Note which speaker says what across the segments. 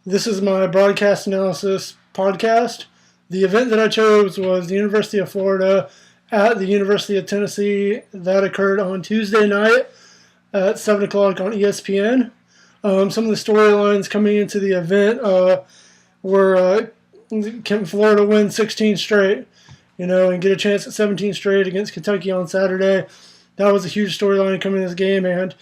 Speaker 1: This is my broadcast analysis podcast. The event that I chose was the University of Florida at the University of Tennessee. That occurred on Tuesday night at 7 o'clock on ESPN. Some of the storylines coming into the event were can Florida win 16 straight, and get a chance at 17 straight against Kentucky on Saturday. That was a huge storyline coming in this game, and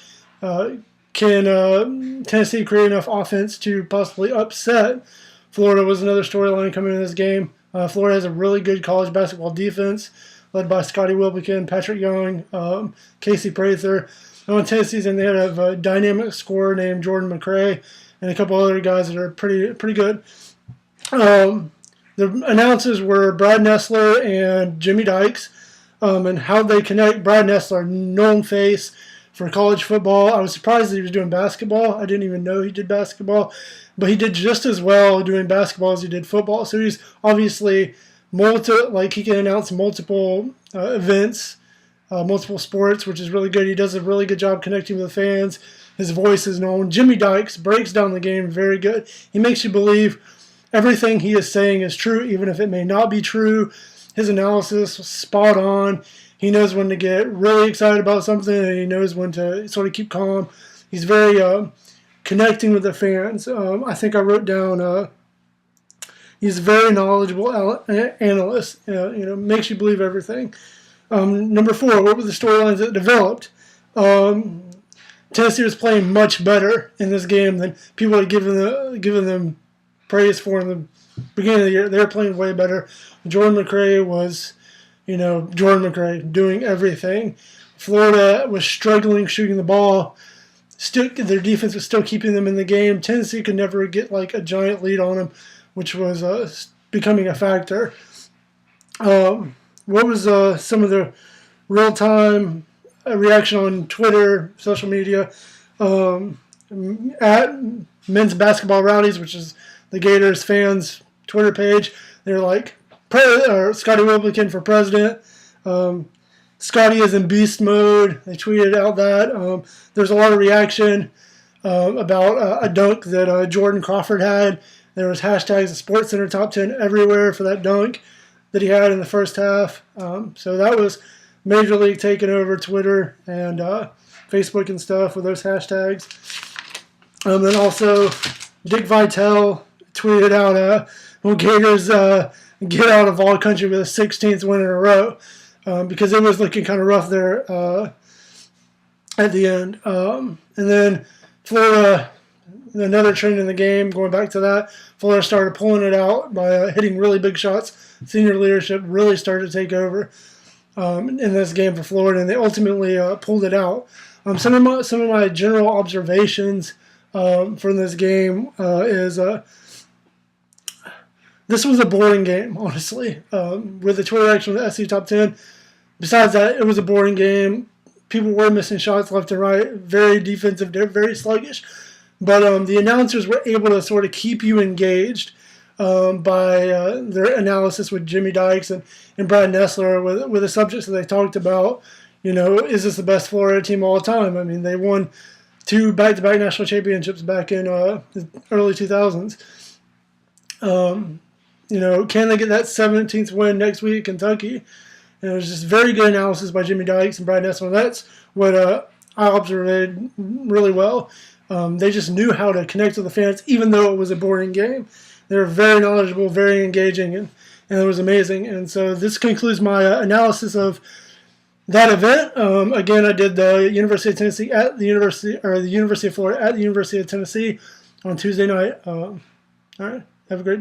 Speaker 1: can Tennessee create enough offense to possibly upset Florida was another storyline coming in this game. Florida has a really good college basketball defense led by Scottie Wilbekin, Patrick Young, Casey Prather. On Tennessee's end, they have a dynamic scorer named Jordan McRae and a couple other guys that are pretty good. The announcers were Brad Nessler and Jimmy Dykes, and how they connect. Brad Nessler, known face for college football. I was surprised that he was doing basketball. I didn't even know he did basketball, but he did just as well doing basketball as he did football. So he's obviously he can announce multiple events, multiple sports, which is really good. He does a really good job connecting with the fans. His voice is known. Jimmy Dykes breaks down the game very good. He makes you believe everything he is saying is true, even if it may not be true. His analysis was spot on. He knows when to get really excited about something, and he knows when to sort of keep calm. He's very connecting with the fans. I think I wrote down he's a very knowledgeable analyst. Makes you believe everything. Number 4, what were the storylines that developed? Tennessee was playing much better in this game than people had given them praise for in the beginning of the year. They were playing way better. Jordan McRae was, Jordan McRae doing everything. Florida was struggling shooting the ball. Still, their defense was still keeping them in the game. Tennessee could never get like a giant lead on them, which was becoming a factor. What was some of the real-time reaction on Twitter, social media, at Men's Basketball Rowdies, which is the Gators fans' Twitter page? They're like, Scottie Wilbekin for president. Scottie is in beast mode. They tweeted out that. There's a lot of reaction about a dunk that Jordan Crawford had. There was hashtags of SportsCenter Top 10 everywhere for that dunk that he had in the first half. So that was Major League taking over Twitter and Facebook and stuff with those hashtags. Then also Dick Vitale tweeted out, will Gators get out of all country with a 16th win in a row, because it was looking kind of rough there at the end. And then Florida, another trend in the game, going back to that, Florida started pulling it out by hitting really big shots. Senior leadership really started to take over in this game for Florida, and they ultimately pulled it out. Some of my general observations from this game is this was a boring game, honestly. With the Twitter action of the SC Top 10, besides that, it was a boring game. People were missing shots left and right, very defensive, very sluggish. But the announcers were able to sort of keep you engaged by their analysis with Jimmy Dykes and Brad Nessler with the subjects that they talked about. Is this the best Florida team of all time? I mean, they won 2 back-to-back national championships back in the early 2000s. Can they get that 17th win next week at Kentucky? And it was just very good analysis by Jimmy Dykes and Brad Nessler. That's what I observed really well. They just knew how to connect with the fans, even though it was a boring game. They were very knowledgeable, very engaging, and it was amazing. And so this concludes my analysis of that event. Again, I did the University of Tennessee at the University of Florida at the University of Tennessee on Tuesday night. All right, have a great day.